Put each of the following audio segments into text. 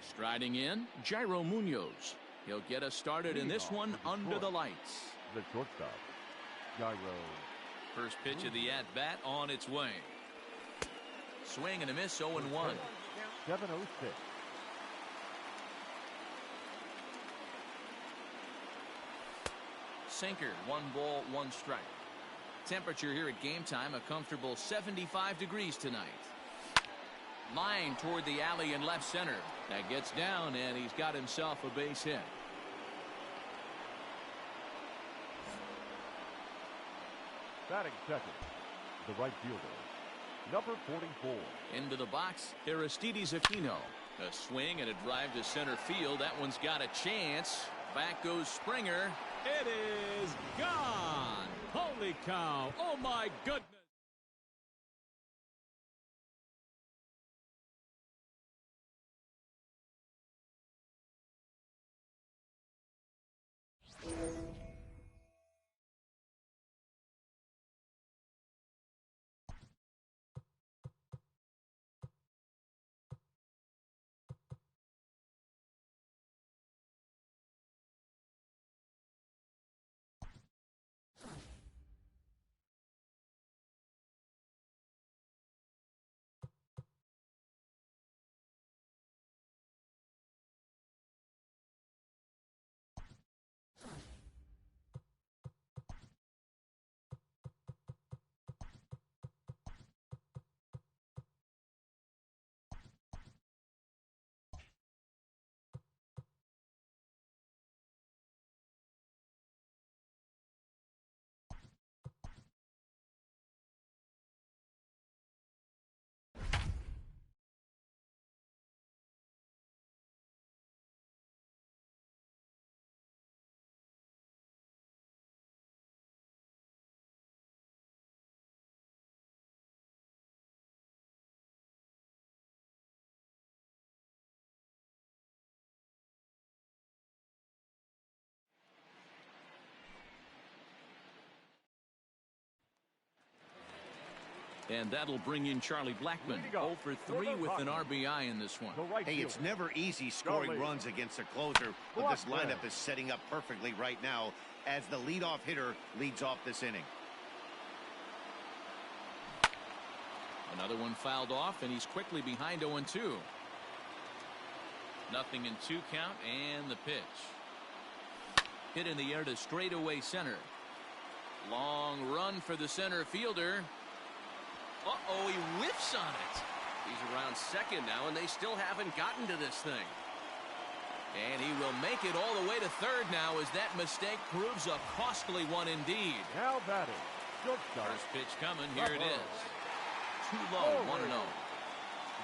Striding in, Jairo Munoz. He'll get us started in this one under the lights. The shortstop, Jairo. First pitch of the at-bat on its way. Swing and a miss, 0-1. 706. Sinker, 1 ball, 1 strike. Temperature here at game time, a comfortable 75 degrees tonight. Line toward the alley in left center. That gets down, and he's got himself a base hit. Batting second, the right fielder, number 44. Into the box, Aristides Aquino. A swing and a drive to center field. That one's got a chance. Back goes Springer. It is gone. Holy cow. Oh, my goodness. And that'll bring in Charlie Blackmon. 0 for 3 with an RBI in this one. Hey, it's never easy scoring runs against a closer, but this lineup is setting up perfectly right now as the leadoff hitter leads off this inning. Another one fouled off, and he's quickly behind 0-2. Nothing in 2 count, and the pitch. Hit in the air to straightaway center. Long run for the center fielder. Uh-oh, he whiffs on it. He's around second now, and they still haven't gotten to this thing. And he will make it all the way to third now as that mistake proves a costly one indeed. Now batting, shortstop. First pitch coming. Here it is. Too low, 1-0.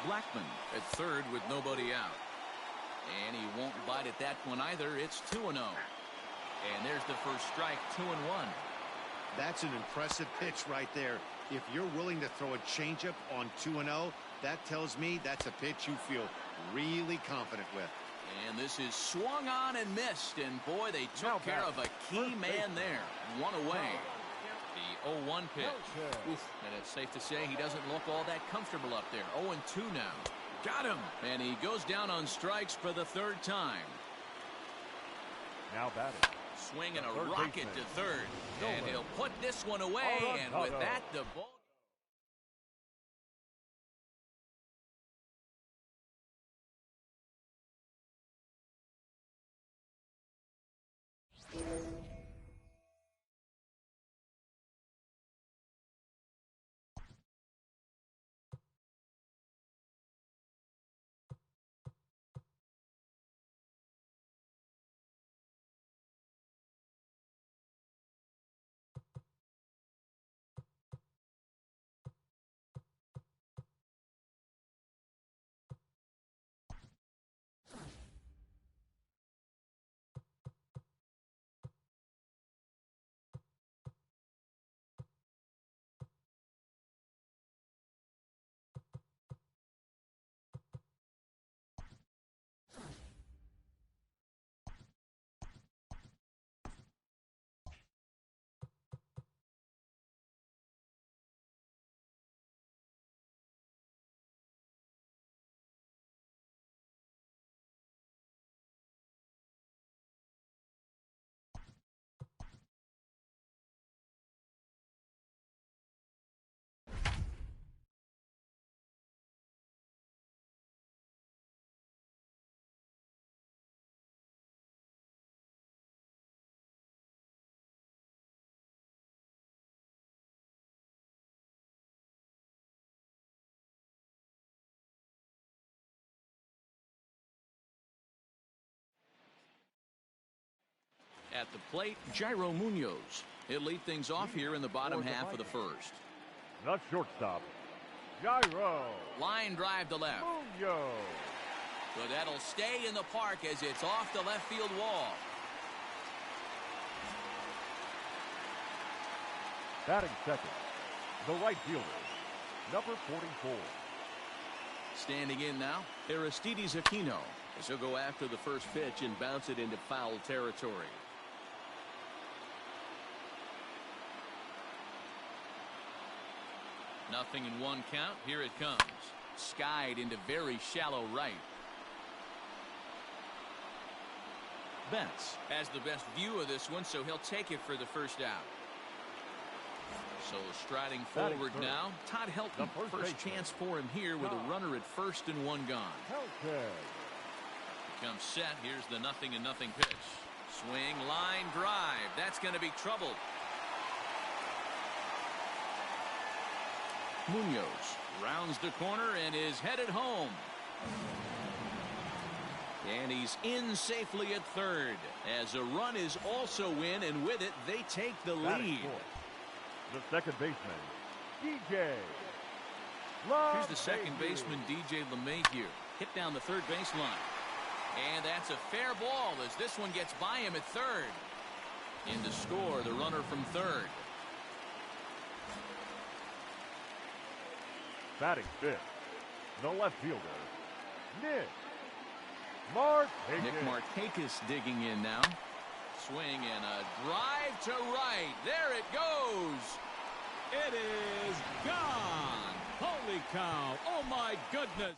Blackmon at third with nobody out. And he won't bite at that one either. It's 2-0. And there's the first strike, 2-1. That's an impressive pitch right there. If you're willing to throw a changeup on 2-0, that tells me that's a pitch you feel really confident with. And this is swung on and missed. And boy, they took care of a key man there. 1 away. The 0-1 pitch. And it's safe to say he doesn't look all that comfortable up there. 0-2 now. Got him. And he goes down on strikes for the 3rd time. Now batting. Swing and a rocket to third. And he'll put this one away. And with that, the ball. At the plate, Jairo Munoz. He'll lead things off here in the bottom half of the first. The shortstop, Jairo. Line drive to left. Munoz. So that'll stay in the park as it's off the left field wall. Batting second, the right fielder, number 44. Standing in now, Aristides Aquino, as he'll go after the first pitch and bounce it into foul territory. Nothing in one count. Here it comes. Skied into very shallow right. Betts has the best view of this one, so he'll take it for the first out. So striding forward now, Todd Helton. First chance for him here with a runner at first and one gone. Becomes set. Here's the 0-0 pitch. Swing, line drive. That's going to be trouble. Munoz rounds the corner and is headed home. And he's in safely at third as a run is also in, and with it they take the lead. The second baseman, DJ. Here's the second baseman, DJ LeMahieu. Hit down the third baseline. And that's a fair ball as this one gets by him at third. In to score the runner from third. Batting fifth, the left fielder, Nick Markakis. Nick Markakis digging in now. Swing and a drive to right. There it goes. It is gone. Holy cow. Oh, my goodness.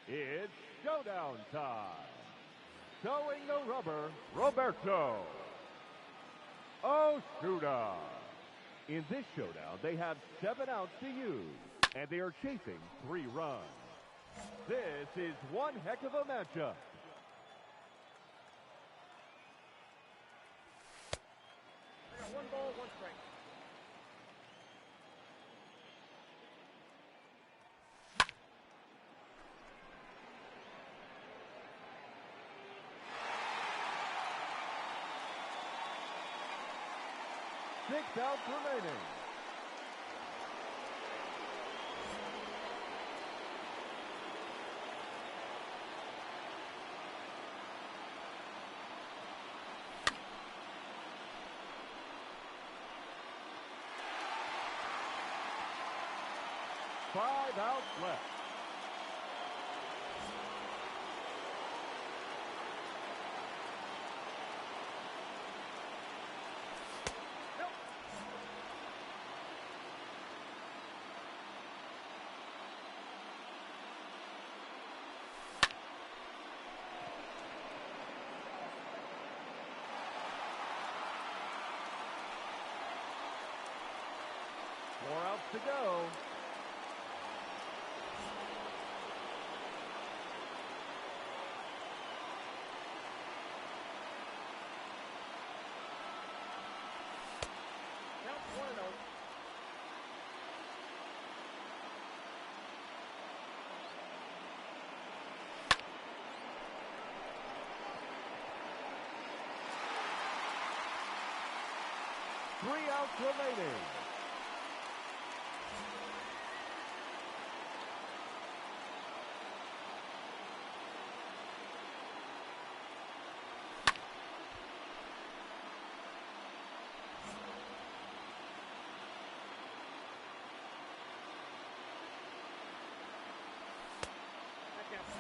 It's showdown time. Towing the rubber, Roberto Osuna. In this showdown, they have 7 outs to use, and they are chasing 3 runs. This is one heck of a matchup. I got 1 ball, 1 strike. Six outs remaining. Five outs left. to go. Count 1-0. Three outs remaining. That counts.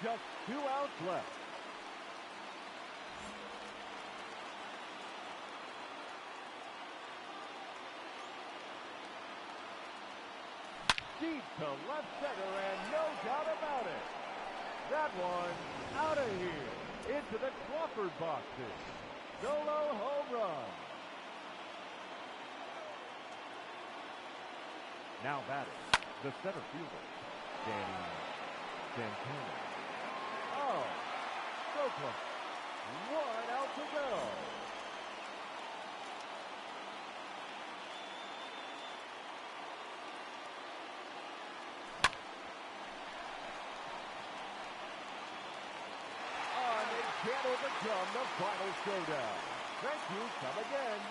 Just 2 outs left. Deep to left center, and no doubt about it. That one out of here into the Crawford boxes. Solo home run. Now batting, the center fielder, Danny Santana. Oh, so close. 1 out to go. And they can't overcome the final showdown. Thank you, come again.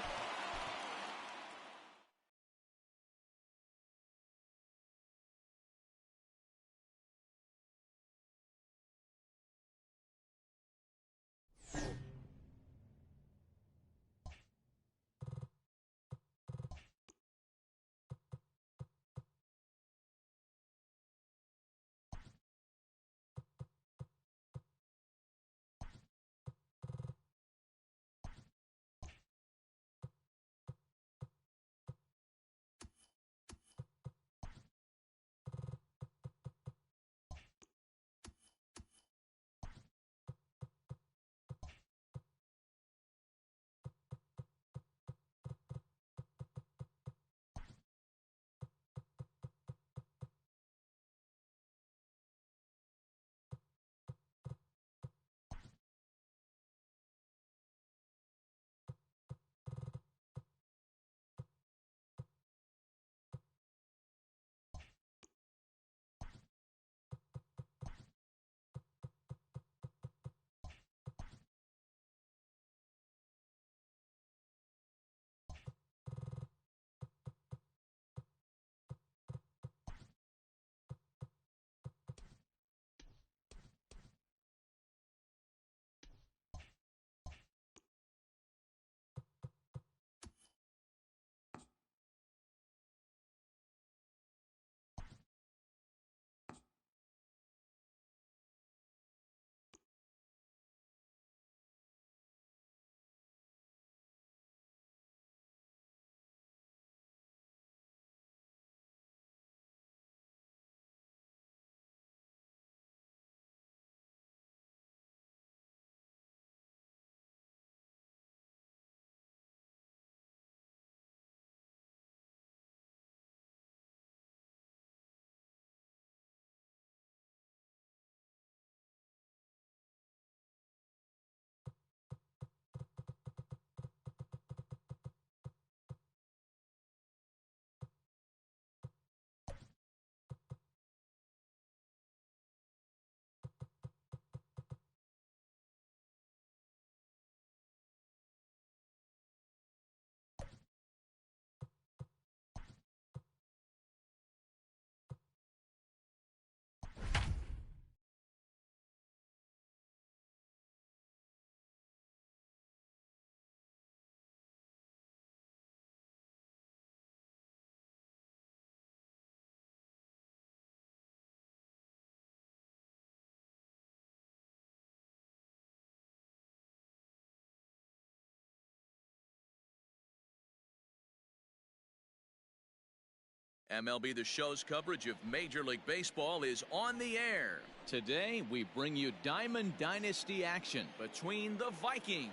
MLB The Show's coverage of Major League Baseball is on the air. Today, we bring you Diamond Dynasty action between the Vikings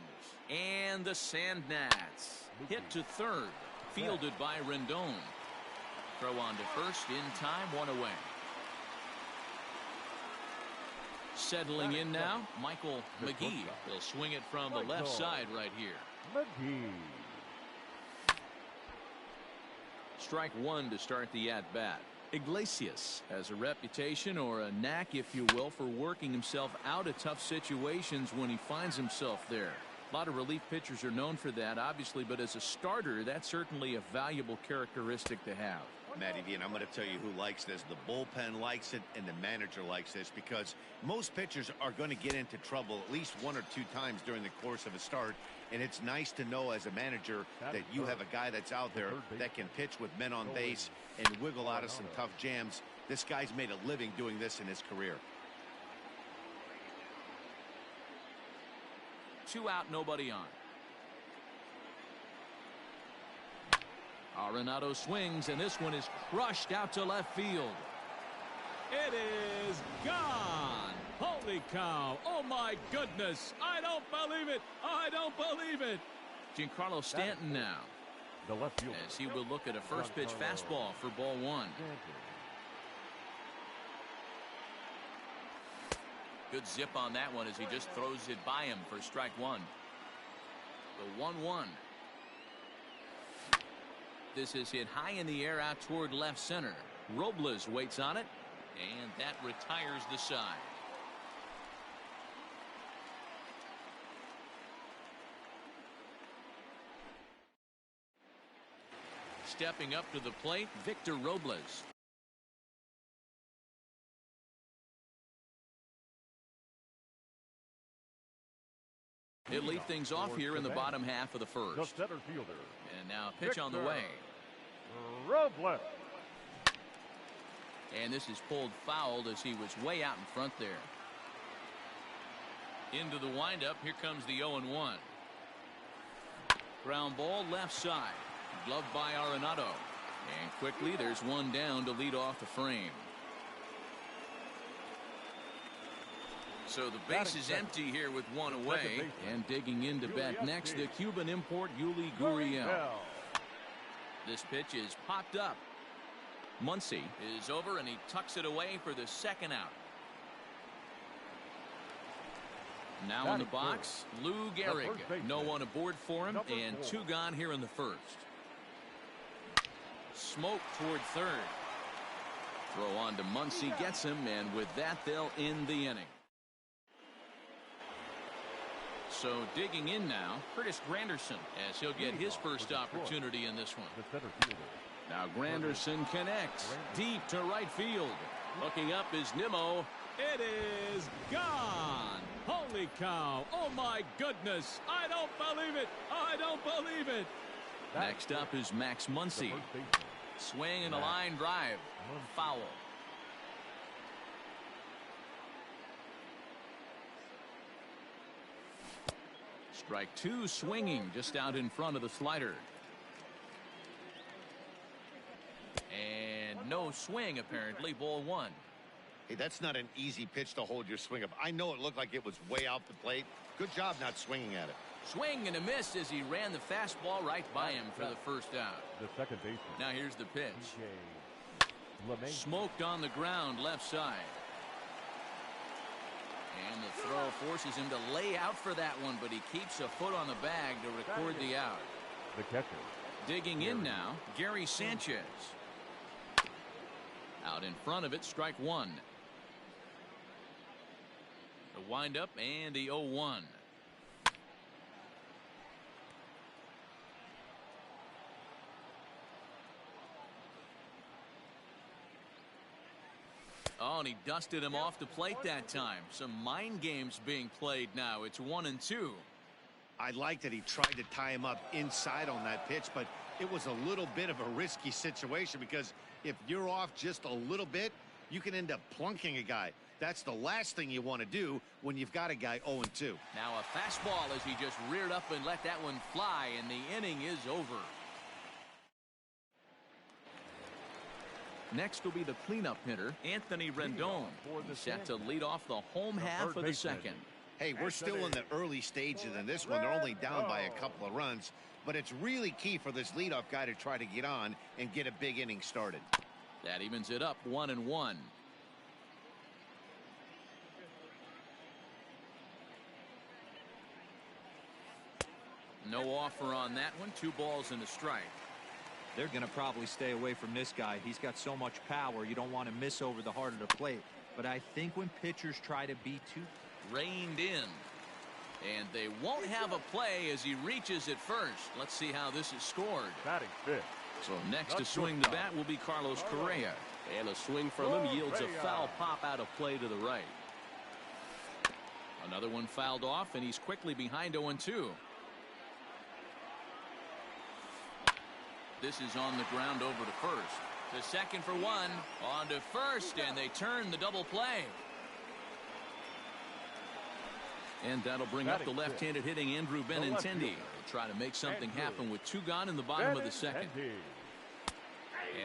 and the Sand Gnats. Hit to third, fielded by Rendon. Throw on to first, in time, one away. Settling in now, Michael McGee will swing it from the left side right here. McGee. Strike one to start the at-bat. Iglesias has a reputation, or a knack if you will, for working himself out of tough situations when he finds himself there. A lot of relief pitchers are known for that, obviously, but as a starter, that's certainly a valuable characteristic to have. Matty V, and I'm going to tell you who likes this. The bullpen likes it, and the manager likes this, because most pitchers are going to get into trouble at least one or two times during the course of a start, and it's nice to know as a manager that you have a guy that's out there that can pitch with men on base and wiggle out of some tough jams. This guy's made a living doing this in his career. 2 out, nobody on. Arenado swings, and this one is crushed out to left field. It is gone. Holy cow. Oh, my goodness. I don't believe it. I don't believe it. Giancarlo Stanton now, The left fielder. as he will look at a first pitch fastball for ball one. Good zip on that one as he just throws it by him for strike one. The 1-1. This is hit high in the air out toward left center. Robles waits on it, and that retires the side. Stepping up to the plate, Victor Robles. He'll lead things off here in the bottom half of the first. The center fielder. And now pitch on the way. Robles. And this is pulled fouled as he was way out in front there. Into the windup. Here comes the 0-1. Ground ball left side. Gloved by Arenado. And quickly there's one down to lead off the frame. So the base is empty here with one away. And digging in to bat next, the Cuban import Yuli Gurriel. This pitch is popped up. Muncy is over, and he tucks it away for the second out. Now in the box, Lou Gehrig. No one aboard for him, and 2 gone here in the first. Smoke toward third. Throw on to Muncy, gets him, and with that they'll end the inning. So digging in now, Curtis Granderson, as he'll get his first opportunity in this one. The center fielder. Now Granderson connects deep to right field. Looking up is Nimmo. It is gone. Holy cow. Oh, my goodness. I don't believe it. I don't believe it. Next up is Max Muncy. Swing and a line drive. Foul. Strike two, swinging just out in front of the slider. And no swing, apparently. Ball one. Hey, that's not an easy pitch to hold your swing up. I know it looked like it was way out the plate. Good job not swinging at it. Swing and a miss as he ran the fastball right by him for the first out. The second baseman. Now here's the pitch. Smoked on the ground left side. And the throw forces him to lay out for that one, but he keeps a foot on the bag to record the out. The catcher. Digging in now, Gary Sanchez. Out in front of it, strike one. The windup and the 0-1. Oh, and he dusted him off the plate that time. Some mind games being played now. It's 1-2. I like that he tried to tie him up inside on that pitch, but it was a little bit of a risky situation, because if you're off just a little bit, you can end up plunking a guy. That's the last thing you want to do when you've got a guy 0-2. Now a fastball as he just reared up and let that one fly, and the inning is over. Next will be the cleanup hitter, Anthony Rendon. He's set to lead off the home half of the second. Hey, we're still in the early stages in this one. They're only down by a couple of runs, but it's really key for this leadoff guy to try to get on and get a big inning started. That evens it up 1-1. No offer on that one. 2 balls and a strike. They're going to probably stay away from this guy. He's got so much power. You don't want to miss over the heart of the plate. But I think when pitchers try to be too reined in, and they won't have a play as he reaches at first. Let's see how this is scored. Batting fifth. So next to swing the bat will be Carlos Correa. And a swing from him yields a foul pop out of play to the right. Another one fouled off, and he's quickly behind 0-2. This is on the ground over to first. To second for 1. On to first, and they turn the double play. And that'll bring up the left-handed hitting Andrew Benintendi. He'll try to make something happen with 2 gone in the bottom of the second.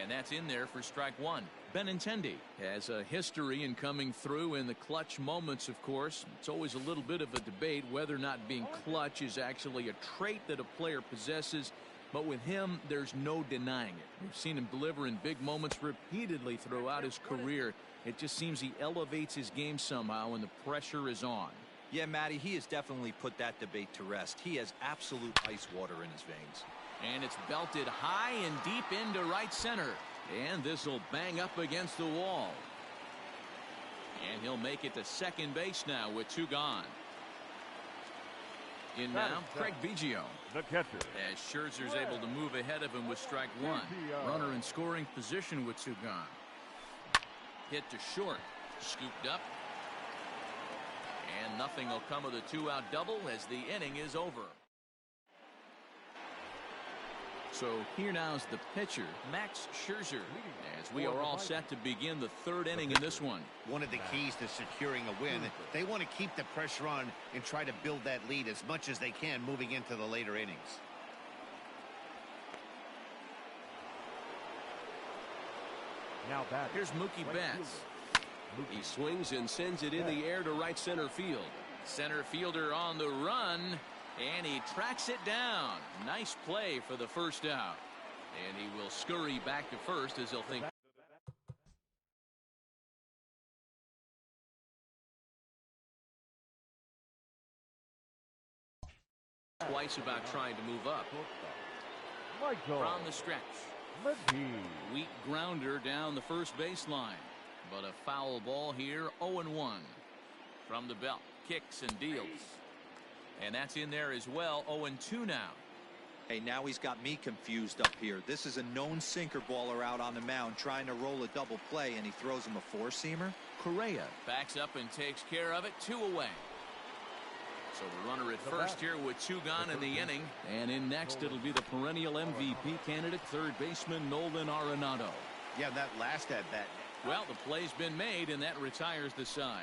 And that's in there for strike 1. Benintendi has a history in coming through in the clutch moments, of course. It's always a little bit of a debate whether or not being clutch is actually a trait that a player possesses. But with him, there's no denying it. We've seen him deliver in big moments repeatedly throughout his career. It just seems he elevates his game somehow when the pressure is on. Yeah, Matty, he has definitely put that debate to rest. He has absolute ice water in his veins. And it's belted high and deep into right center. And this will bang up against the wall. And he'll make it to second base now with 2 gone. In now, Craig Biggio. The catcher. As Scherzer's able to move ahead of him with strike 1. Runner in scoring position with 2 gone. Hit to short. Scooped up. And nothing will come of the 2-out double as the inning is over. So here now is the pitcher, Max Scherzer, as we are all set to begin the 3rd inning in this one. One of the keys to securing a win, they want to keep the pressure on and try to build that lead as much as they can moving into the later innings. Now back. Here's Mookie Betts. He swings and sends it in the air to right center field. Center fielder on the run, and he tracks it down. Nice play for the first out. And he will scurry back to first as he'll think twice about trying to move up. From the stretch. Weak grounder down the first baseline. But a foul ball here, 0-1. From the belt, kicks and deals. And that's in there as well, 0-2 now. Hey, now he's got me confused up here. This is a known sinker baller out on the mound trying to roll a double play, and he throws him a 4-seamer. Correa backs up and takes care of it, 2 away. So the runner at first here with 2 gone in the inning. And in next, it'll be the perennial MVP candidate, 3rd baseman Nolan Arenado. Yeah, that last at bat. Well, the play's been made, and that retires the side.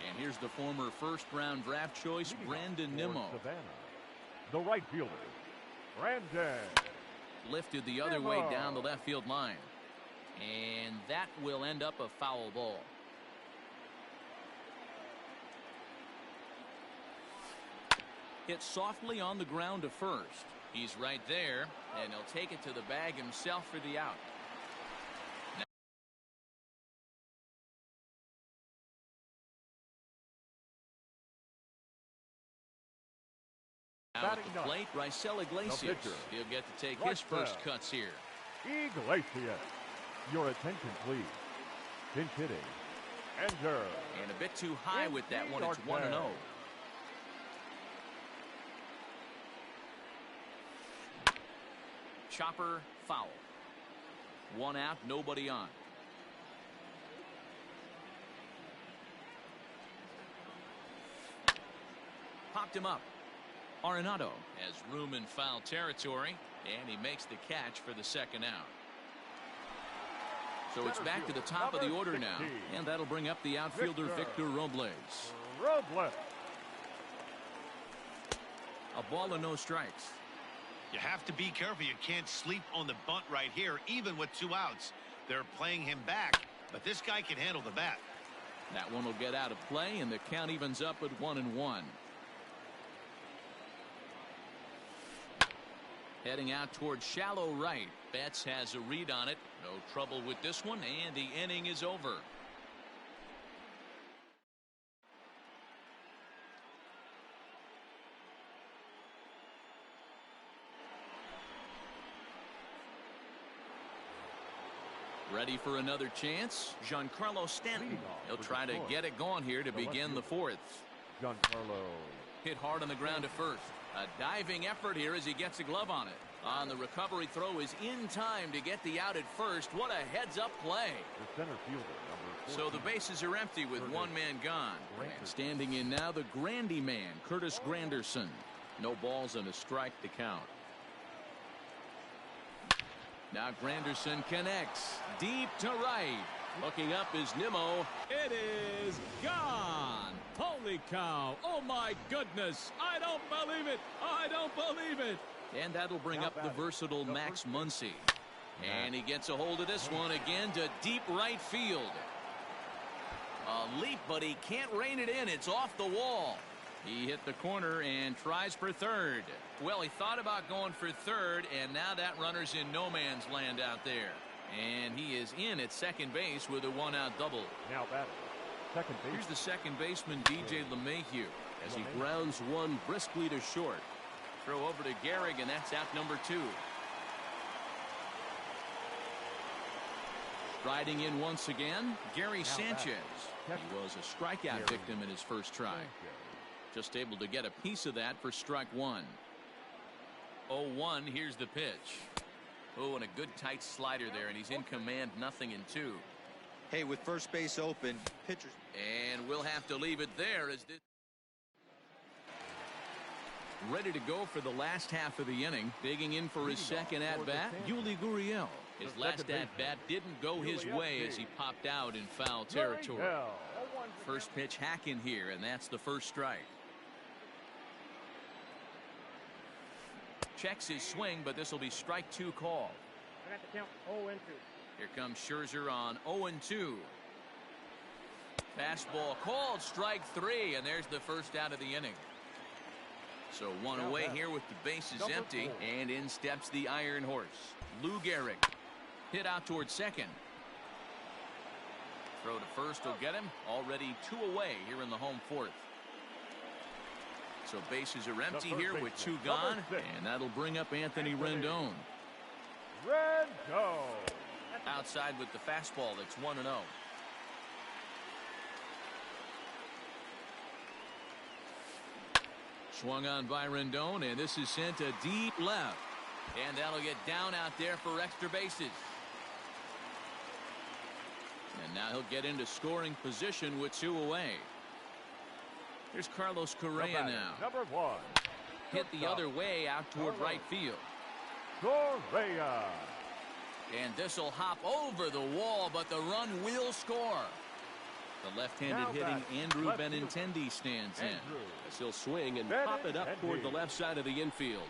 And here's the former first-round draft choice, Brandon Nimmo. The right fielder, Brandon. Lifted the other way down the left field line. And that will end up a foul ball. Hit softly on the ground to first. He's right there, and he'll take it to the bag himself for the out. Now at the plate, Raisel Iglesias. He'll get to take his first cuts here. Iglesias. Your attention, please. Pinch hitting. Enter. And a bit too high with that one. It's 1-0. Chopper foul. 1 out, nobody on. Popped him up. Arenado has room in foul territory, and he makes the catch for the 2nd out. So it's back to the top of the order now, and that'll bring up the outfielder Victor Robles. A ball and no strikes. You have to be careful. You can't sleep on the bunt right here, even with 2 outs. They're playing him back, but this guy can handle the bat. That one will get out of play, and the count evens up at 1-1. Heading out towards shallow right. Betts has a read on it. No trouble with this one, and the inning is over. Ready for another chance? Giancarlo Stanton. He'll try to get it going here to begin the fourth. Giancarlo. Hit hard on the ground at first. A diving effort here as he gets a glove on it. On the recovery throw is in time to get the out at first. What a heads-up play. The center fielder, number 14. So the bases are empty with one man gone. And standing in now, the Grandy man, Curtis Granderson. No balls and a strike to count. Now Granderson connects deep to right. Looking up is Nimmo. It is gone. Holy cow. Oh, my goodness. I don't believe it. I don't believe it. And that'll bring up the versatile Max Muncy. And he gets a hold of this one again to deep right field. A leap, but he can't rein it in. It's off the wall. He hit the corner and tries for third. Well, he thought about going for third, and now that runner's in no man's land out there. And he is in at second base with a one-out double. Now batting. Second base. Here's the second baseman, DJ LeMahieu, as he grounds one briskly to short. Throw over to Gehrig, and that's out number 2. Riding in once again, Gary Sanchez. He was a strikeout victim in his first try. Just able to get a piece of that for strike 1. 0-1. Here's the pitch. Oh, and a good tight slider there, and he's in command, 0-2. Hey, with first base open, pitchers. And we'll have to leave it there as this. Ready to go for the last half of the inning. Digging in for his second at-bat, Yuli Gurriel. His last at-bat didn't go his way as he popped out in foul territory. First pitch hack in here, and that's the first strike. Checks his swing, but this will be strike 2 call. I got the count 0-2. Here comes Scherzer on 0-2. Fastball called, strike 3, and there's the first out of the inning. So one away here with the bases empty, and in steps the Iron Horse, Lou Gehrig. Hit out towards second. Throw to first will get him. Already 2 away here in the home fourth. So bases are empty here with 2 gone, and that'll bring up Anthony Rendon. Outside with the fastball. That's 1-0. Swung on by Rendon, and this is sent a deep left. And that'll get down out there for extra bases. And now he'll get into scoring position with 2 away. Here's Carlos Correa now. Number 1. Hit the other way out toward right field. Correa. And this will hop over the wall, but the run will score. The left-handed hitting Andrew Benintendi stands in. As he'll swing and pop it up toward the left side of the infield.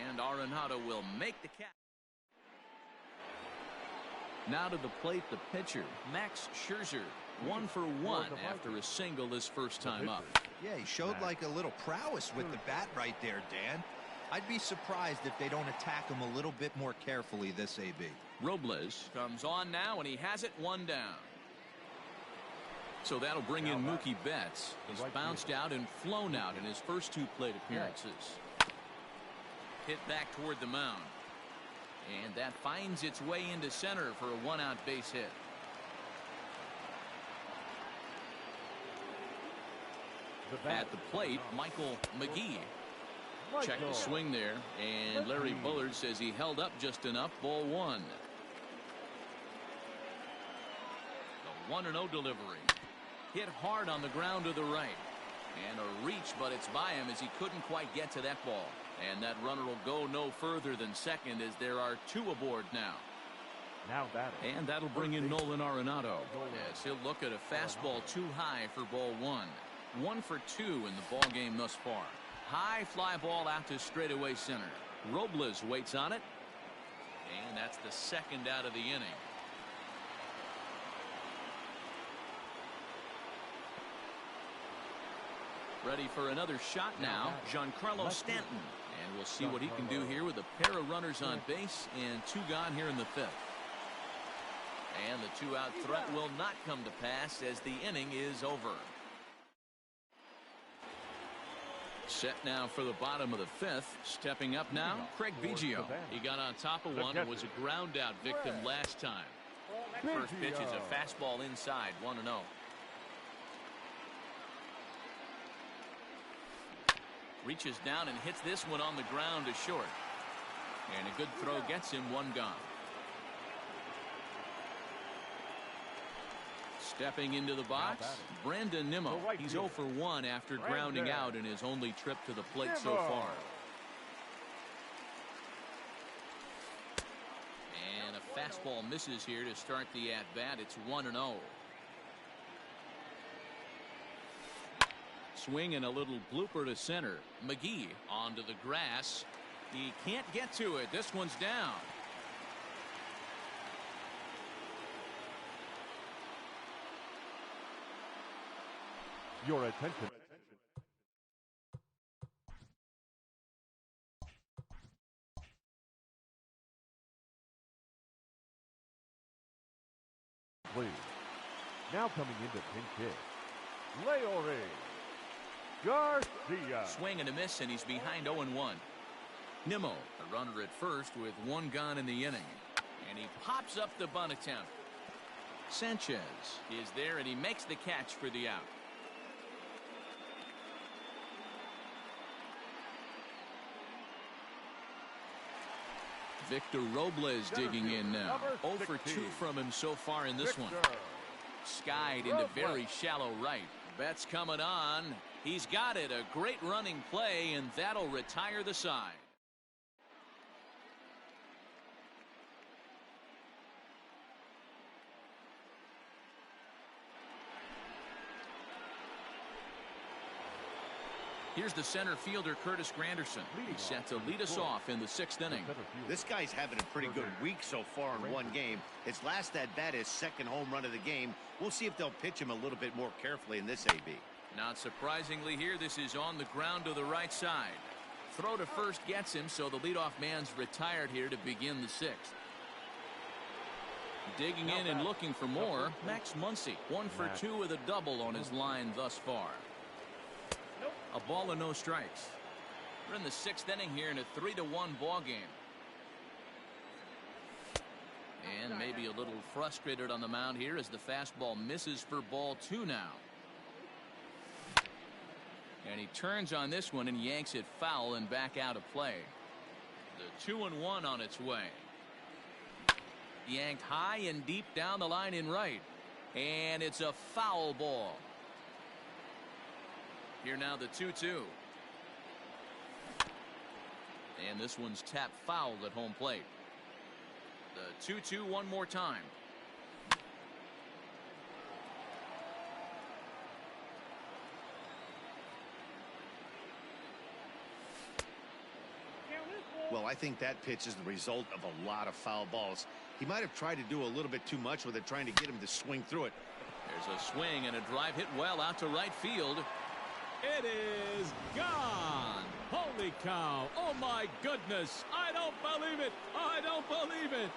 And Arenado will make the catch. Now to the plate, the pitcher, Max Scherzer. 1 for 1 after a single his first time up. Yeah, he showed like a little prowess with the bat right there, Dan. I'd be surprised if they don't attack him a little bit more carefully this AB. Robles comes on now, and he has it 1 down. So that'll bring in Mookie Betts. He's bounced out and flown out in his first 2 plate appearances. Hit back toward the mound. And that finds its way into center for a 1-out base hit. At the plate, Michael McGee. Check the swing there, and Larry Bullard says he held up just enough. Ball 1. The 1-0 delivery. Hit hard on the ground to the right. And a reach, but it's by him as he couldn't quite get to that ball. And that runner will go no further than second as there are 2 aboard now. And that'll bring in Nolan Arenado as he'll look at a fastball too high for ball 1. 1 for 2 in the ball game thus far. High fly ball out to straightaway center. Robles waits on it. And that's the second out of the inning. Ready for another shot now, Giancarlo Stanton. And we'll see what he can do here with a pair of runners on base and 2 gone here in the 5th. And the 2-out threat will not come to pass as the inning is over. Set now for the bottom of the 5th. Stepping up now, Craig Biggio. He got on top of one and was a ground out victim last time. First pitch is a fastball inside, 1-0. Reaches down and hits this one on the ground to short. And a good throw gets him 1 gone. Stepping into the box, Brandon Nimmo. He's 0 for 1 after grounding out in his only trip to the plate so far. And a fastball misses here to start the at-bat. It's 1-0. Swing and a little blooper to center. McGee onto the grass. He can't get to it. This one's down. Your attention. Please. Now coming into pinch hit, Leore Garcia. Swing and a miss, and he's behind 0-1. Nimmo, a runner at first with 1 gone in the inning. And he pops up the bunt attempt. Sanchez is there, and he makes the catch for the out. Victor Robles digging in now. 0 for 2 from him so far in this one. Skied into very shallow right. Betts coming on. He's got it. A great running play, and that'll retire the side. Here's the center fielder, Curtis Granderson. He's set to lead us off in the 6th inning. This guy's having a pretty good week so far in 1 game. His last at-bat is 2nd home run of the game. We'll see if they'll pitch him a little bit more carefully in this AB. Not surprisingly here, this is on the ground to the right side. Throw to first gets him, so the leadoff man's retired here to begin the 6th. Digging in and looking for more, Max Muncy. 1 for 2 with a double on his line thus far. A ball and no strikes. We're in the 6th inning here in a 3-1 ball game. And maybe a little frustrated on the mound here as the fastball misses for ball 2 now. And he turns on this one and yanks it foul and back out of play. The 2-1 on its way. Yanked high and deep down the line in right. And it's a foul ball. Here now the 2-2. And this one's tapped foul at home plate. The 2-2 one more time. Well, I think that pitch is the result of a lot of foul balls. He might have tried to do a little bit too much with it, trying to get him to swing through it. There's a swing and a drive hit well out to right field. It is gone. Holy cow. Oh, my goodness. I don't believe it. I don't believe it.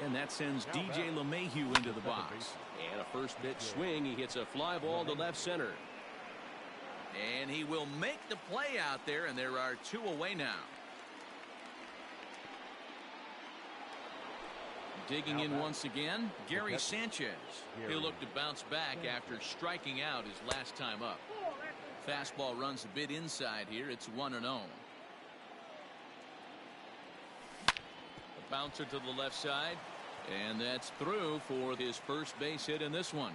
And that sends DJ LeMahieu into the box. And a first pitch swing. He hits a fly ball to left center. And he will make the play out there, and there are 2 away now. Digging in once again, Gary Sanchez. He'll look to bounce back after striking out his last time up. Fastball runs a bit inside here. It's 1-0. A bouncer to the left side, and that's through for his first base hit in this one.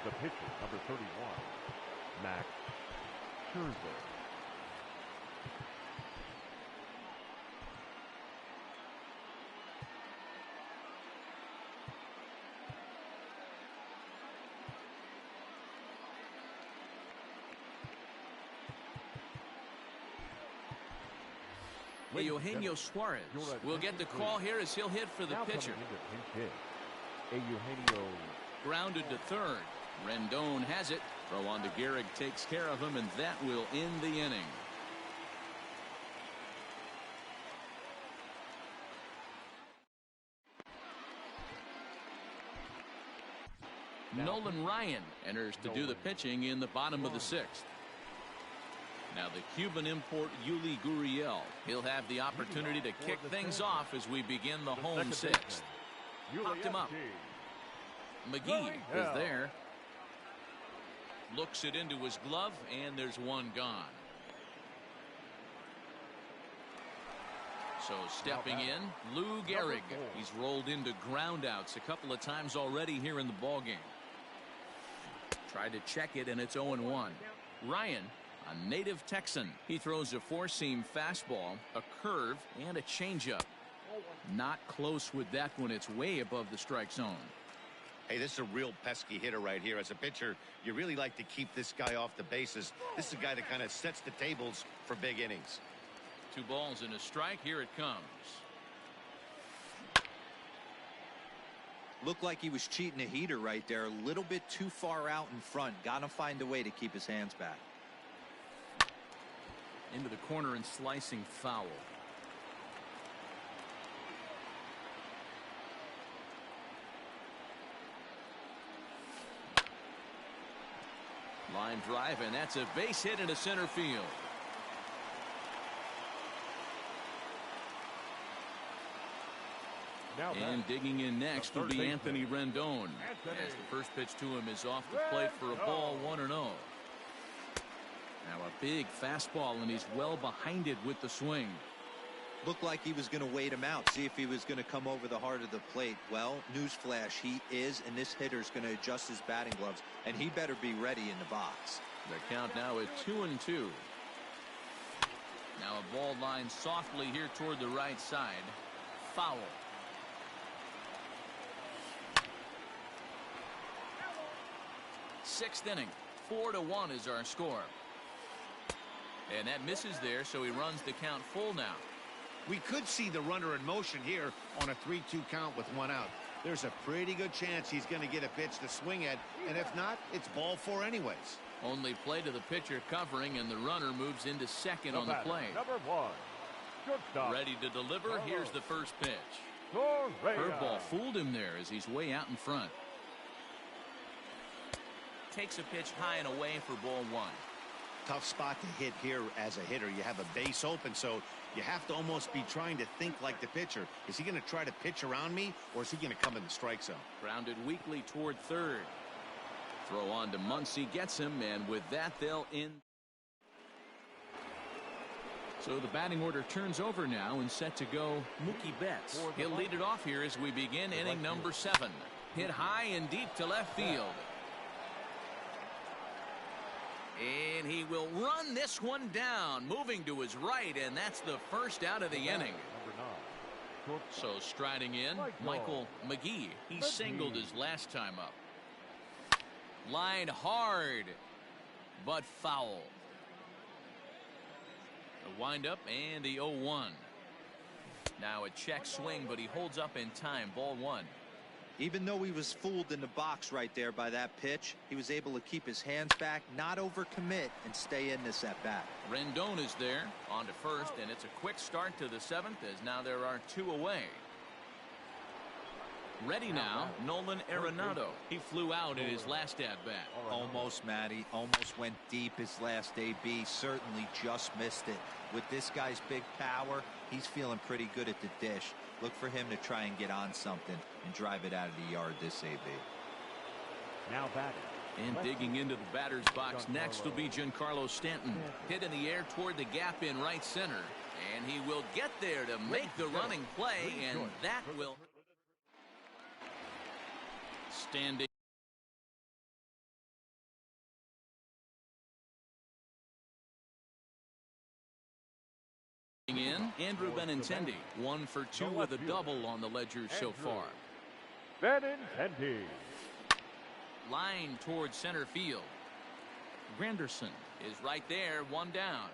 The pitcher, number 31, Max Scherzer. Hey, Eugenio Suarez will get the call here as he'll hit for the pitcher. Eugenio. Grounded to third. Rendon has it. Throw on to Gehrig takes care of him, and that will end the inning. Nolan Ryan enters to do the pitching in the bottom of the sixth. Now the Cuban import Yuli Gurriel. He'll have the opportunity to kick things off as we begin the home sixth. Popped him up. McGee is there. Looks it into his glove, and there's one gone. So stepping in, Lou Gehrig. He's rolled into groundouts a couple of times already here in the ballgame. Tried to check it, and it's 0-1. Ryan, a native Texan. He throws a four-seam fastball, a curve, and a changeup. Not close with that one. It's way above the strike zone. Hey, this is a real pesky hitter right here. As a pitcher, you really like to keep this guy off the bases. This is a guy that kind of sets the tables for big innings. 2 balls and a strike. Here it comes. Looked like he was cheating a heater right there. A little bit too far out in front. Got to find a way to keep his hands back. Into the corner and slicing foul. Line drive, and that's a base hit into center field. And digging in next will be Anthony Rendon, as the first pitch to him is off the plate for a ball, 1-0. Now a big fastball, and he's well behind it with the swing. Looked like he was going to wait him out, see if he was going to come over the heart of the plate. Well, newsflash, he is, and this hitter's going to adjust his batting gloves, and he better be ready in the box. The count now is 2-2. Now a ball lined softly here toward the right side. Foul. Sixth inning. 4-1 is our score. And that misses there, so he runs the count full now. We could see the runner in motion here on a 3-2 count with 1 out. There's a pretty good chance he's going to get a pitch to swing at, and if not, it's ball 4 anyways. Only play to the pitcher covering, and the runner moves into second on the play. Number 1. Shortstop. Ready to deliver. Here's the first pitch. Curveball fooled him there as he's way out in front. Takes a pitch high and away for ball 1. Tough spot to hit here as a hitter. You have a base open, so you have to almost be trying to think like the pitcher. Is he going to try to pitch around me, or is he going to come in the strike zone? Grounded weakly toward third. Throw on to Muncy, gets him, and with that they'll end. So the batting order turns over now and set to go Mookie Betts. He'll lead it off here as we begin inning number 7. Hit high and deep to left field. And he will run this one down, moving to his right, and that's the first out of the inning. So striding in, Michael McGee. He singled his last time up. Lined hard, but foul. The windup and the 0-1. Now a check swing, but he holds up in time. Ball 1. Even though he was fooled in the box right there by that pitch, he was able to keep his hands back, not overcommit, and stay in this at bat. Rendon is there on to first, and it's a quick start to the 7th as now there are 2 away. Ready now, Nolan Arenado. He flew out in his last at bat. Almost, Matty. Almost went deep his last AB. Certainly just missed it. With this guy's big power, he's feeling pretty good at the dish. Look for him to try and get on something and drive it out of the yard this AB. Now batting. And digging into the batter's box next will be Giancarlo Stanton. Hit in the air toward the gap in right center. And he will get there to make the running play, and that will... Standing in, Andrew Benintendi, 1 for 2 with a double on the ledger so far. Benintendi. Line towards center field. Granderson is right there, 1 down.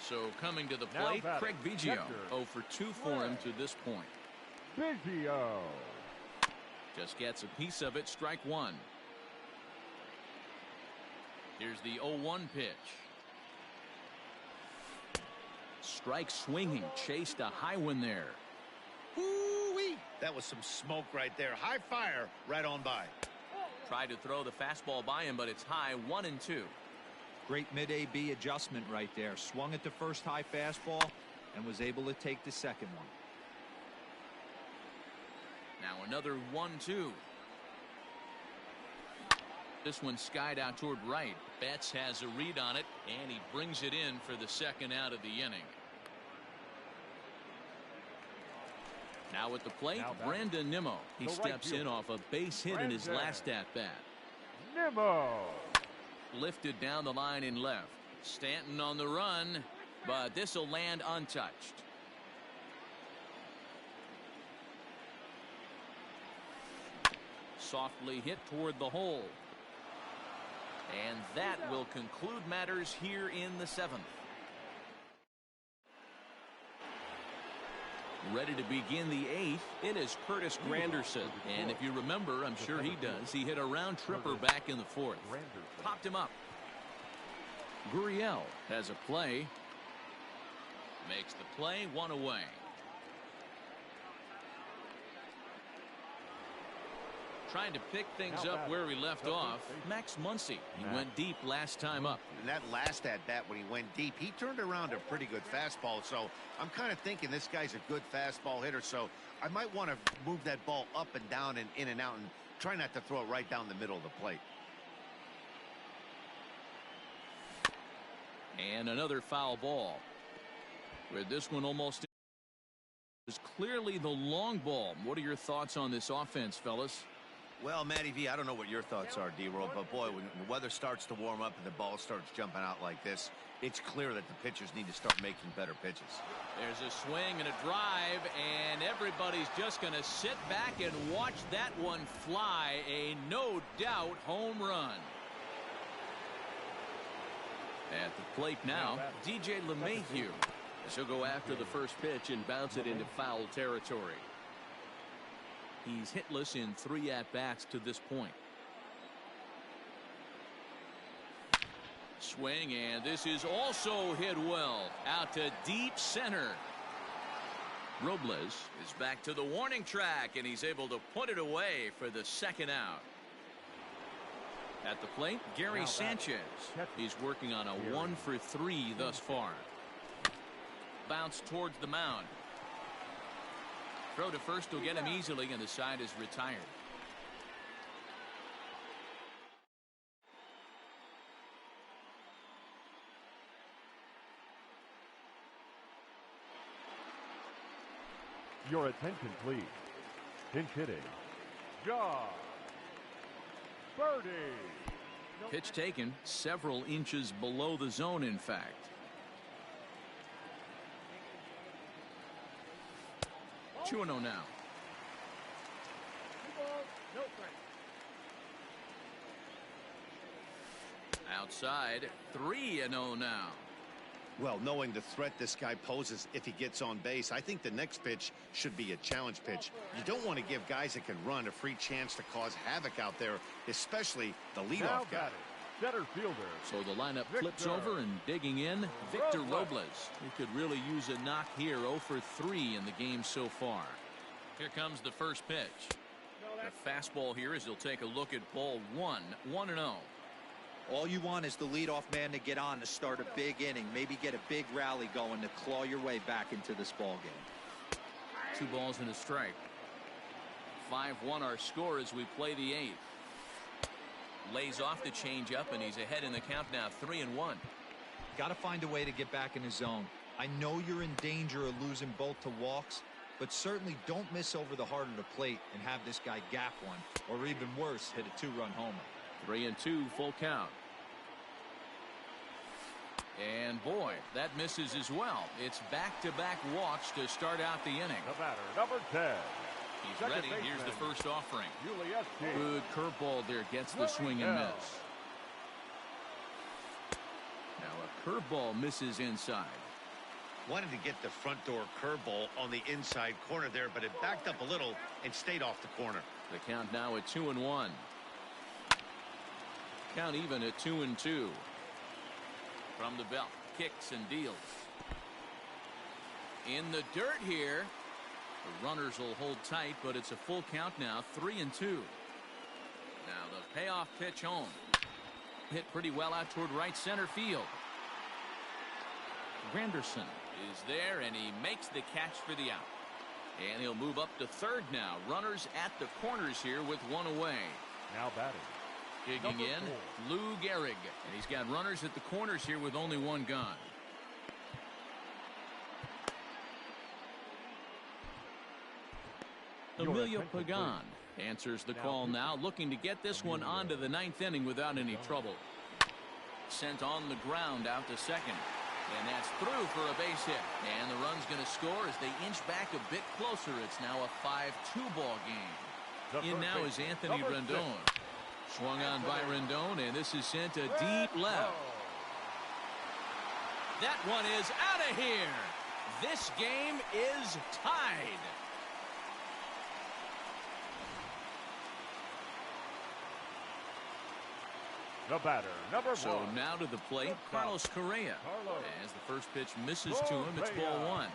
So coming to the Now plate, batting, Craig Biggio. catcher, 0 for 2 for him to this point. Biggio. Just gets a piece of it. Strike one. Here's the 0-1 pitch. Strike swinging. Chased a high one there. Woo-wee. That was some smoke right there. High fire right on by. Tried to throw the fastball by him, but it's high. 1-2. Great mid-AB adjustment right there. Swung at the first high fastball and was able to take the second one. Now another 1-2. This one skied out toward right. Betts has a read on it, and he brings it in for the second out of the inning. Now at the plate, Brandon Nimmo. He steps in off a base hit in his last at-bat. Nimmo. Lifted down the line in left. Stanton on the run, but this will land untouched. Softly hit toward the hole. And that will conclude matters here in the seventh. Ready to begin the eighth. In is Curtis Granderson. And if you remember, I'm sure he does, he hit a round tripper back in the fourth. Popped him up. Gurriel has a play. Makes the play, one away. Trying to pick things up where we left off, Max Muncy. He went deep last time up. And that last at-bat when he went deep, he turned around a pretty good fastball. So I'm kind of thinking this guy's a good fastball hitter. So I might want to move that ball up and down and in and out and try not to throw it right down the middle of the plate. And another foul ball. With this one almost is clearly the long ball. What are your thoughts on this offense, fellas? Well, Matty V, I don't know what your thoughts are, D-Roll, but boy, when the weather starts to warm up and the ball starts jumping out like this, it's clear that the pitchers need to start making better pitches. There's a swing and a drive, and everybody's just going to sit back and watch that one fly. A no doubt home run. At the plate now, DJ LeMahieu. He'll go after the first pitch and bounce it into foul territory. He's hitless in 3 at-bats to this point. Swing, and this is also hit well. Out to deep center. Robles is back to the warning track, and he's able to put it away for the second out. At the plate, Gary Sanchez. He's working on a 1 for 3 thus far. Bounce towards the mound. Throw to first will get him easily, and the side is retired. Your attention, please. Pinch hitting. Josh Birdie. Pitch taken several inches below the zone, in fact. Two and 0 now. Outside, 3-0 now. Well, knowing the threat this guy poses if he gets on base, I think the next pitch should be a challenge pitch. You don't want to give guys that can run a free chance to cause havoc out there, especially the leadoff guy. Center fielder. So the lineup flips over, and digging in, Victor Robles. He could really use a knock here. 0 for 3 in the game so far. Here comes the first pitch. The fastball here as he'll take a look at ball 1. 1-0. All you want is the leadoff man to get on to start a big inning, maybe get a big rally going to claw your way back into this ball game. 2 balls and a strike. 5-1 our score as we play the 8th. Lays off the changeup, and he's ahead in the count now. 3-1. Got to find a way to get back in his zone. I know you're in danger of losing both to walks, but certainly don't miss over the heart of the plate and have this guy gap one, or even worse, hit a 2-run homer. 3-2, full count. And boy, that misses as well. It's back-to-back walks to start out the inning. The batter, number 10. He's ready. Here's the first offering. Ulieski. Good curveball there. Gets the swing and miss. Now a curveball misses inside. Wanted to get the front door curveball on the inside corner there, but it backed up a little and stayed off the corner. The count now at 2-1. Count even at 2-2. From the belt, kicks and deals. In the dirt here. The runners will hold tight, but it's a full count now, 3-2. Now the payoff pitch home. Hit pretty well out toward right center field. Granderson is there, and he makes the catch for the out. And he'll move up to third now. Runners at the corners here with one away. Now batting. Digging in, Lou Gehrig. And he's got runners at the corners here with only one gone. Emilio Pagan answers the call now, looking to get this one onto the ninth inning without any trouble. Sent on the ground out to second. And that's through for a base hit. And the run's going to score as they inch back a bit closer. It's now a 5-2 ball game. In now is Anthony Rendon. Swung on by Rendon, and this is sent to deep left. That one is out of here. This game is tied. The batter, number 1. So now to the plate, Carlos Correa. As the first pitch misses to him, it's ball 1.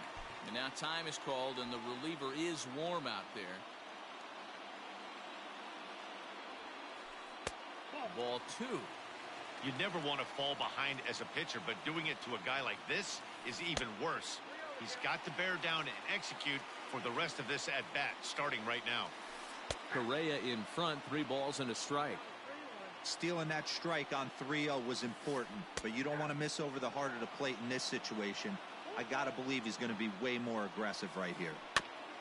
And now time is called, and the reliever is warm out there. Ball 2. You never want to fall behind as a pitcher, but doing it to a guy like this is even worse. He's got to bear down and execute for the rest of this at bat, starting right now. Correa in front, 3 balls and a strike. Stealing that strike on 3-0 was important, but you don't want to miss over the heart of the plate in this situation. I gotta believe he's going to be way more aggressive right here.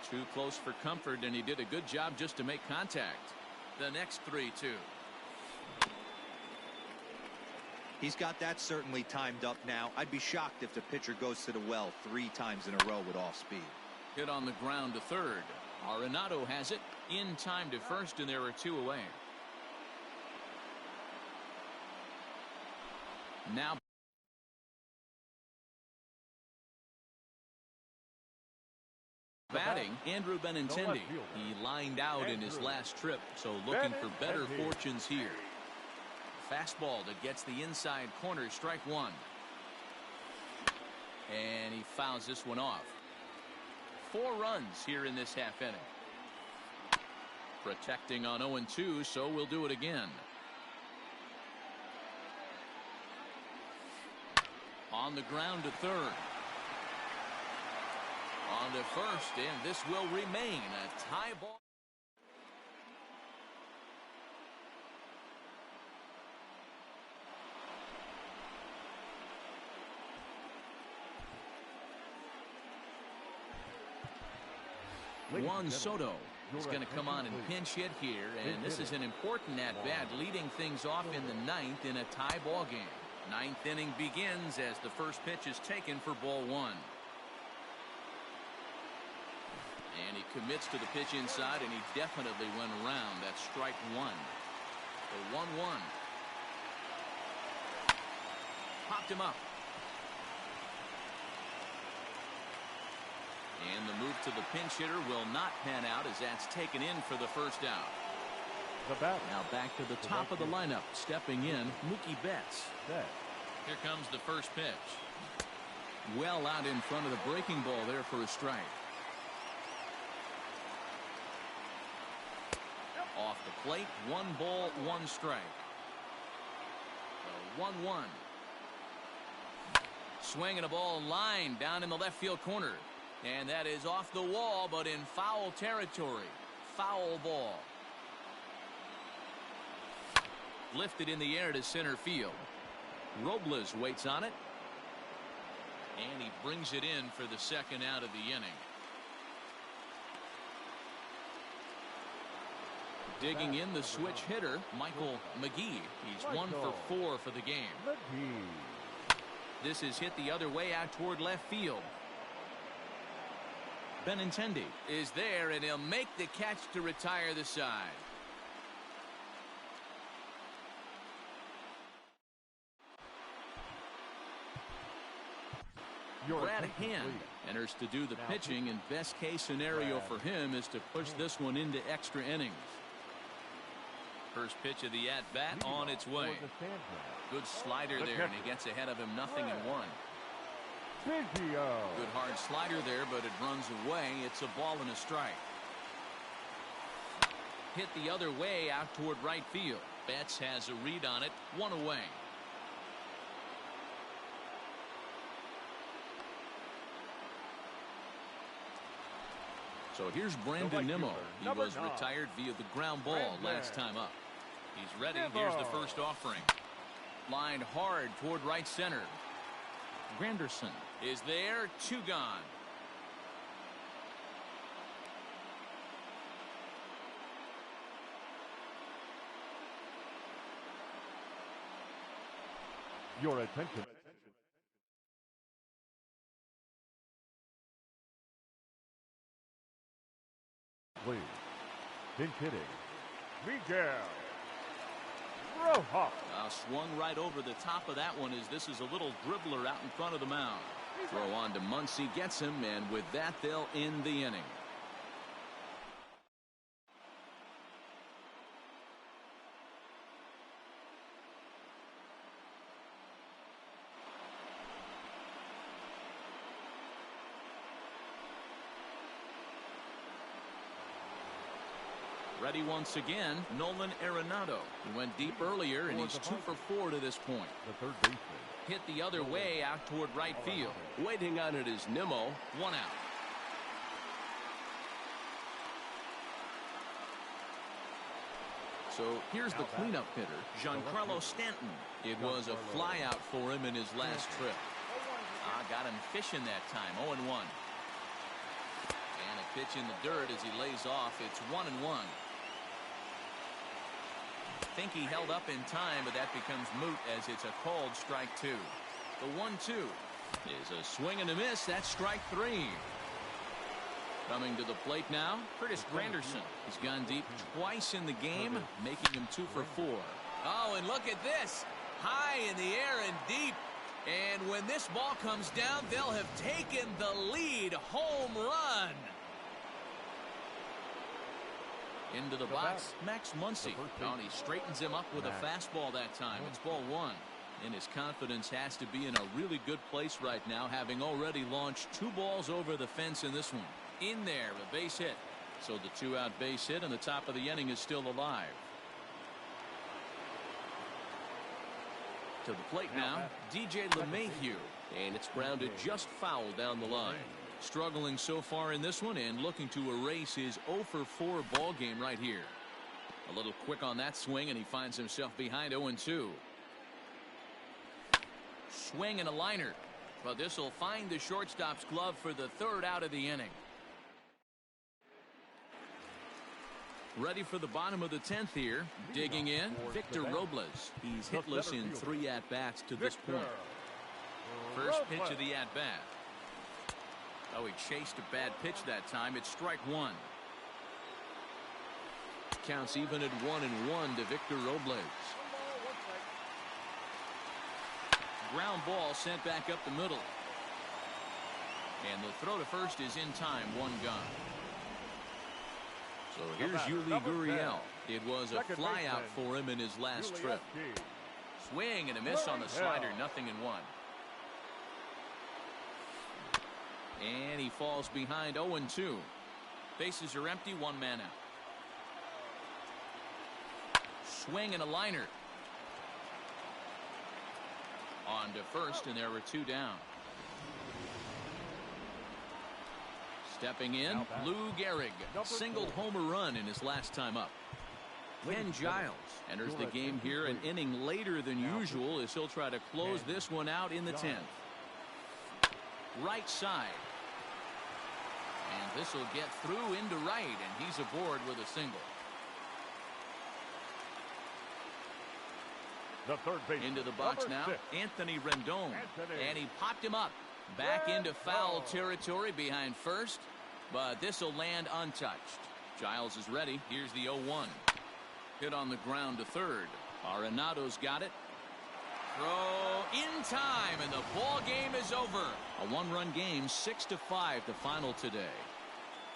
Too close for comfort, and he did a good job just to make contact. The next 3-2. He's got that certainly timed up now. I'd be shocked if the pitcher goes to the well 3 times in a row with off speed. Hit on the ground to third. Arenado has it in time to first, and there are 2 away. Now batting, Andrew Benintendi. He lined out in his last trip, so looking for better fortunes here. Fastball that gets the inside corner, strike 1. And he fouls this one off. 4 runs here in this half inning. Protecting on 0-2, so we'll do it again. On the ground to third. On to first, and this will remain a tie ball. Juan Soto is going to come on and pinch hit here, and this is an important at-bat, leading things off in the 9th in a tie ball game. 9th inning begins as the first pitch is taken for ball 1. And he commits to the pitch inside, and he definitely went around. That's strike 1. The 1-1. Popped him up. And the move to the pinch hitter will not pan out as that's taken in for the first out. Now back to the top of the lineup. Stepping in, Mookie Betts. Here comes the first pitch. Well out in front of the breaking ball there for a strike. Off the plate, 1 ball, 1 strike. The 1-1. Swinging a ball line down in the left field corner. And that is off the wall, but in foul territory. Foul ball. Lifted in the air to center field. Robles waits on it. And he brings it in for the second out of the inning. Digging in the switch hitter, Michael McGee. He's 1 for 4 for the game. This is hit the other way out toward left field. Benintendi is there, and he'll make the catch to retire the side. Brad Hand enters to do the pitching, and best case scenario for him is to push this one into extra innings. First pitch of the at-bat on its way. Good slider there, and he gets ahead of him, 0-1. Good hard slider there, but it runs away. It's a ball and a strike. Hit the other way out toward right field. Betts has a read on it, 1 away. So here's Brandon Nimmo. He was retired via the ground ball last time up. He's ready. Here's the first offering. Lined hard toward right center. Granderson is there. 2 gone. Your attention. Please. Pinch hitting. Miguel Rojas. Swung right over the top of that one, as this is a little dribbler out in front of the mound. Throw on to Muncy, gets him, and with that they'll end the inning. Ready once again, Nolan Arenado. He went deep earlier, and he's 2 for 4 to this point. The third baseman. Hit the other way out toward right field. Waiting on it is Nimmo. 1 out. So here's the cleanup hitter, Giancarlo Stanton. It was a flyout for him in his last trip. Got him fishing that time, 0-1. And a pitch in the dirt as he lays off. It's 1-1. Think he held up in time, but that becomes moot as it's a called strike 2. The 1-2 is a swing and a miss. That's strike 3. Coming to the plate now, Curtis Granderson. He's gone deep twice in the game, making him 2 for 4. Oh, and look at this. High in the air and deep. And when this ball comes down, they'll have taken the lead. Home run. Into the box, Max Muncy. And he straightens him up with a fastball that time. It's ball 1. And his confidence has to be in a really good place right now, having already launched 2 balls over the fence in this one. In there, a base hit. So the 2-out base hit, and the top of the inning is still alive. To the plate now, DJ LeMahieu. And it's grounded just foul down the line. Struggling so far in this one and looking to erase his 0 for 4 ball game right here. A little quick on that swing, and he finds himself behind 0-2. Swing and a liner. But this will find the shortstop's glove for the 3rd out of the inning. Ready for the bottom of the 10th here. Digging in, Victor Robles. He's hitless in 3 at-bats to this point. First pitch of the at-bat. Oh, he chased a bad pitch that time. It's strike 1. Counts even at 1-1 to Victor Robles. Ground ball sent back up the middle. And the throw to first is in time. 1 gone. So here's Yuli Gurriel. It was a flyout for him in his last trip. Swing and a miss on the slider. 0-1. And he falls behind 0-2. Bases are empty. 1 man out. Swing and a liner. On to first, and there were 2 down. Stepping in, Lou Gehrig singled homer run in his last time up. Ken Giles enters the game here an inning later than usual as he'll try to close this one out in the 10th. Right side. And this will get through into right, and he's aboard with a single. The third base. Into the box now, 6. Anthony Rendon. And he popped him up. Back into foul territory behind first, but this will land untouched. Giles is ready. Here's the 0-1. Hit on the ground to third. Arenado's got it. Throw in time, and the ball game is over. A one-run game, 6-5 the final today.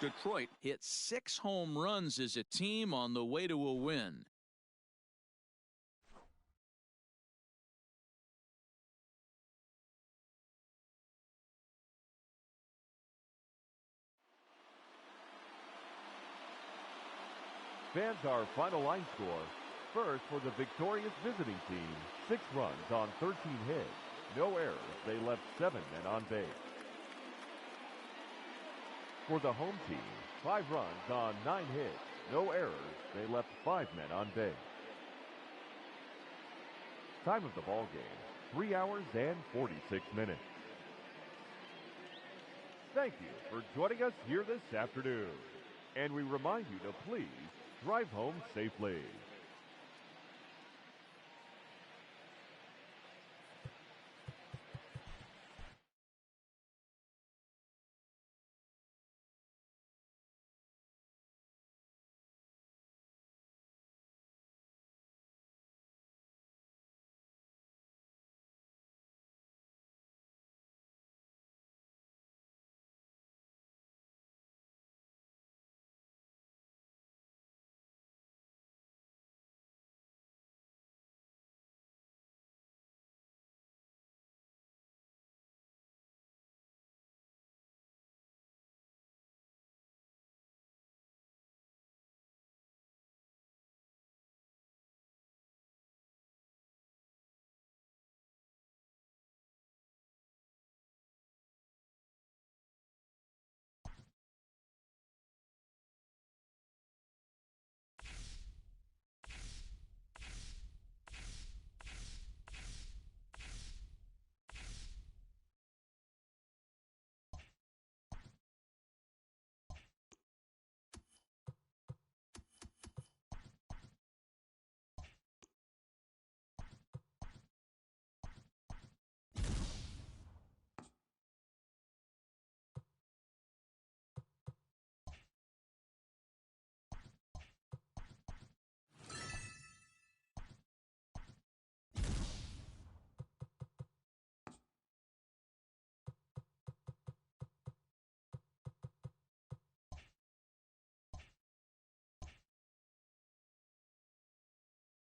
Detroit hit 6 home runs as a team on the way to a win. Fans, our final line score. First, for the victorious visiting team, 6 runs on 13 hits. No errors. They left 7 men on base. For the home team, 5 runs on 9 hits. No errors. They left 5 men on base. Time of the ball game, 3 hours and 46 minutes. Thank you for joining us here this afternoon. And we remind you to please drive home safely.